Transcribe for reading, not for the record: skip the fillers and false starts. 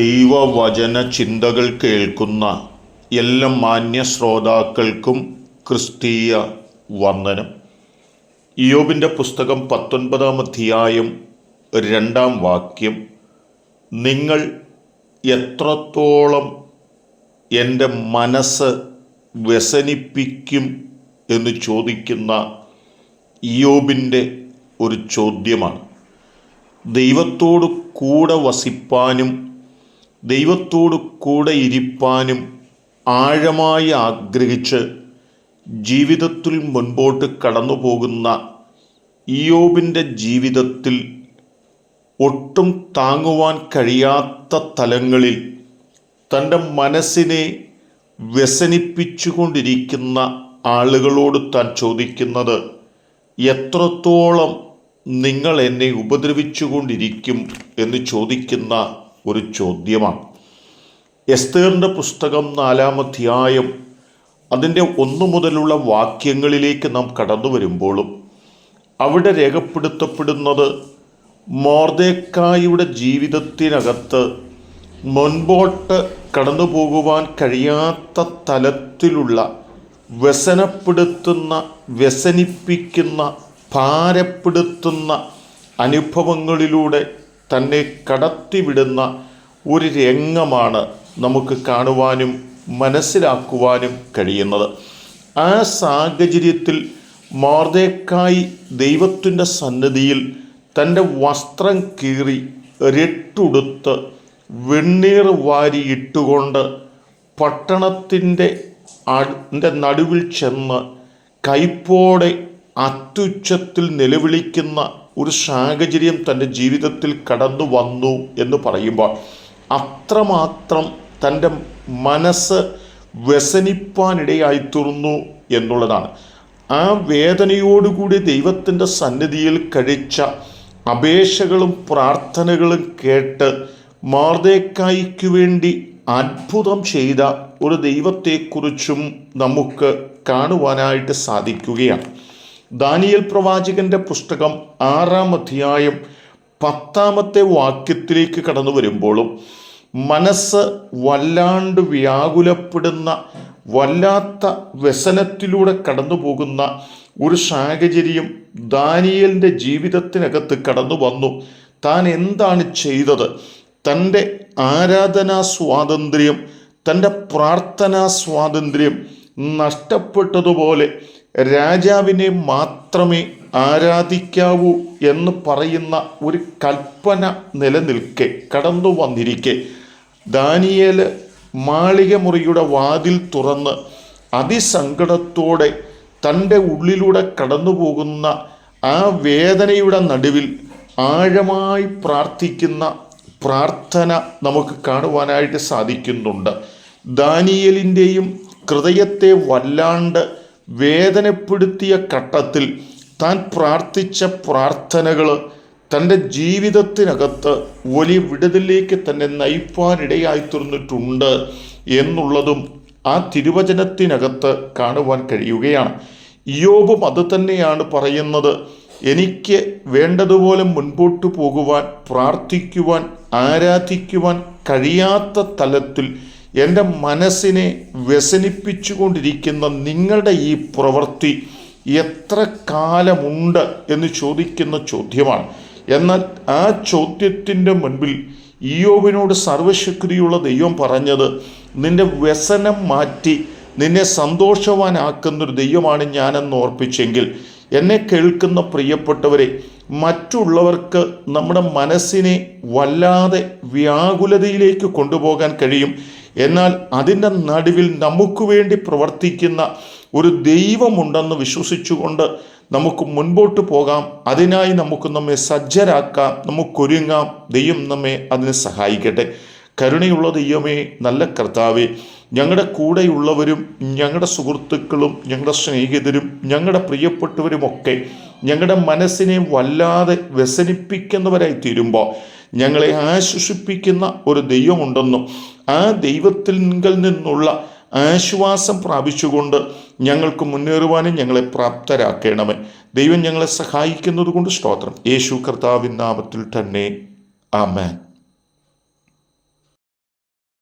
ദൈവവചന ചിന്തകൾ കേൾക്കുന്ന എല്ലാ മാന്യ ശ്രോതാക്കൾക്കും ക്രിസ്തീയ വന്ദനം. ഇയ്യോബിൻ്റെ പുസ്തകം 19 അധ്യായം 2 വാക്യം, നിങ്ങൾ എത്രത്തോളം എൻ്റെ മനസ്സ് വ്യസനിപ്പിക്കും എന്ന് ചോദിക്കുന്ന ഇയ്യോബിൻ്റെ ഒരു ചോദ്യമാണ്. ദൈവത്തോട് കൂടെ വസിപ്പാനും ദൈവത്തോട് കൂടെ ഇരിപ്പാനും ആഴമായി ആഗ്രഹിച്ച് ജീവിതത്തിൽ മുൻപോട്ട് കടന്നു പോകുന്ന ഇയ്യോബിൻ്റെ ജീവിതത്തിൽ ഒട്ടും താങ്ങുവാൻ കഴിയാത്ത തലങ്ങളിൽ തൻ്റെ മനസ്സിനെ വ്യസനിപ്പിച്ചുകൊണ്ടിരിക്കുന്ന ആളുകളോട് താൻ ചോദിക്കുന്നത്, എത്രത്തോളം നിങ്ങൾ എന്നെ ഉപദ്രവിച്ചുകൊണ്ടിരിക്കും എന്ന് ചോദിക്കുന്ന ഒരു ചോദ്യമാണ്. എസ്തേറിൻ്റെ പുസ്തകം 4 അധ്യായം അതിൻ്റെ 1 മുതലുള്ള വാക്യങ്ങളിലേക്ക് നാം കടന്നു വരുമ്പോഴും അവിടെ രേഖപ്പെടുത്തപ്പെടുന്നത് മൊർദെഖായിയുടെ ജീവിതത്തിനകത്ത് മുൻപോട്ട് കടന്നു പോകുവാൻ കഴിയാത്ത തലത്തിലുള്ള വ്യസനപ്പെടുത്തുന്ന, വ്യസനിപ്പിക്കുന്ന, ഭാരപ്പെടുത്തുന്ന അനുഭവങ്ങളിലൂടെ തന്നെ കടത്തിവിടുന്ന ഒരു രംഗമാണ് നമുക്ക് കാണുവാനും മനസ്സിലാക്കുവാനും കഴിയുന്നത്. ആ സാഹചര്യത്തിൽ മൊർദെഖായി ദൈവത്തിൻ്റെ സന്നിധിയിൽ തൻ്റെ വസ്ത്രം കീറി രട്ടുടുത്ത് വെണ്ണീർ വാരി ഇട്ടുകൊണ്ട് പട്ടണത്തിൻ്റെ നടുവിൽ ചെന്ന് കൈപ്പോടെ അത്യുച്ചത്തിൽ നിലവിളിക്കുന്ന ഒരു സാഹചര്യം തൻ്റെ ജീവിതത്തിൽ കടന്നു വന്നു എന്ന് പറയുമ്പോൾ അത്രമാത്രം തൻ്റെ മനസ്സ് വ്യസനിപ്പാനിടയായിത്തീർന്നു എന്നുള്ളതാണ്. ആ വേദനയോടുകൂടി ദൈവത്തിൻ്റെ സന്നിധിയിൽ കഴിച്ച അപേക്ഷകളും പ്രാർത്ഥനകളും കേട്ട് മൊർദെഖായിക്ക് വേണ്ടി അത്ഭുതം ചെയ്ത ഒരു ദൈവത്തെക്കുറിച്ചും നമുക്ക് കാണുവാനായിട്ട് സാധിക്കുകയാണ്. ദാനിയേൽ പ്രവാചകന്റെ പുസ്തകം 6 അധ്യായം 10 വാക്യത്തിലേക്ക് കടന്നു വരുമ്പോഴും മനസ്സ് വല്ലാണ്ട് വ്യാകുലപ്പെടുന്ന, വല്ലാത്ത വ്യസനത്തിലൂടെ കടന്നു പോകുന്ന ഒരു സാഹചര്യം ദാനിയേലിൻ്റെ ജീവിതത്തിനകത്ത് കടന്നു വന്നു. താൻ എന്താണ് ചെയ്തത്? തൻ്റെ ആരാധനാ സ്വാതന്ത്ര്യം, തൻ്റെ പ്രാർത്ഥനാ സ്വാതന്ത്ര്യം നഷ്ടപ്പെട്ടതുപോലെ രാജാവിനെ മാത്രമേ ആരാധിക്കാവൂ എന്ന് പറയുന്ന ഒരു കൽപ്പന നിലനിൽക്കെ കടന്നു വന്നിരിക്കെ ദാനിയേൽ മാളികമുറിയുടെ വാതിൽ തുറന്ന് അതിസങ്കടത്തോടെ തൻ്റെ ഉള്ളിലൂടെ കടന്നു പോകുന്ന ആ വേദനയുടെ നടുവിൽ ആഴമായി പ്രാർത്ഥിക്കുന്ന പ്രാർത്ഥന നമുക്ക് കാണുവാനായിട്ട് സാധിക്കുന്നുണ്ട്. ദാനിയേലിൻ്റെയും ഹൃദയത്തെ വല്ലാണ്ട് വേദനപ്പെടുത്തിയ ഘട്ടത്തിൽ താൻ പ്രാർത്ഥിച്ച പ്രാർത്ഥനകൾ തൻ്റെ ജീവിതത്തിനകത്ത് വലിയ വിടുതലിലേക്ക് തന്നെ നയിപ്പാനിടയായി തീർന്നിട്ടുണ്ട് എന്നുള്ളതും ആ തിരുവചനത്തിനകത്ത് കാണുവാൻ കഴിയുകയാണ്. ഇയ്യോബും അത് തന്നെയാണ് പറയുന്നത്. എനിക്ക് വേണ്ടതുപോലെ മുൻപോട്ട് പോകുവാൻ, പ്രാർത്ഥിക്കുവാൻ, ആരാധിക്കുവാൻ കഴിയാത്ത തലത്തിൽ എൻ്റെ മനസ്സിനെ വ്യസനിപ്പിച്ചുകൊണ്ടിരിക്കുന്ന നിങ്ങളുടെ ഈ പ്രവൃത്തി എത്ര കാലമുണ്ട് എന്ന് ചോദിക്കുന്ന ചോദ്യമാണ്. എന്നാൽ ആ ചോദ്യത്തിൻ്റെ മുൻപിൽ ഇയ്യോബിനോട് സർവശക്തിയുള്ള ദൈവം പറഞ്ഞത്, നിന്റെ വ്യസനം മാറ്റി നിന്നെ സന്തോഷവാനാക്കുന്നൊരു ദൈവമാണ് ഞാനെന്ന് ഓർപ്പിച്ചെങ്കിൽ, എന്നെ കേൾക്കുന്ന പ്രിയപ്പെട്ടവരെ, മറ്റുള്ളവർക്ക് നമ്മുടെ മനസ്സിനെ വല്ലാതെ വ്യാകുലതയിലേക്ക് കൊണ്ടുപോകാൻ കഴിയും. എന്നാൽ അതിൻ്റെ നടുവിൽ നമുക്ക് വേണ്ടി പ്രവർത്തിക്കുന്ന ഒരു ദൈവമുണ്ടെന്ന് വിശ്വസിച്ചുകൊണ്ട് നമുക്ക് മുൻപോട്ട് പോകാം. അതിനായി നമുക്ക് നമ്മെ സജ്ജരാക്കാം, നമുക്കൊരുങ്ങാം. ദൈവം നമ്മെ അതിന് സഹായിക്കട്ടെ. കരുണയുള്ള ദൈവമേ, നല്ല കർത്താവേ, ഞങ്ങളുടെ കൂടെയുള്ളവരും ഞങ്ങളുടെ സുഹൃത്തുക്കളും ഞങ്ങളുടെ സ്നേഹിതരും ഞങ്ങളുടെ പ്രിയപ്പെട്ടവരുമൊക്കെ ഞങ്ങളുടെ മനസ്സിനെ വല്ലാതെ വ്യസനിപ്പിക്കുന്നവരായി തീരുമ്പോൾ ഞങ്ങളെ ആശ്വസിപ്പിക്കുന്ന ഒരു ദൈവമുണ്ടെന്നും ആ ദൈവത്തിൽ നിന്നുള്ള ആശ്വാസം പ്രാപിച്ചുകൊണ്ട് ഞങ്ങൾക്ക് മുന്നേറുവാനും ഞങ്ങളെ പ്രാപ്തരാക്കണമേ. ദൈവം ഞങ്ങളെ സഹായിക്കുന്നത് കൊണ്ട് സ്തോത്രം. യേശു കർത്താവിൻ നാമത്തിൽ തന്നെ ആമേൻ.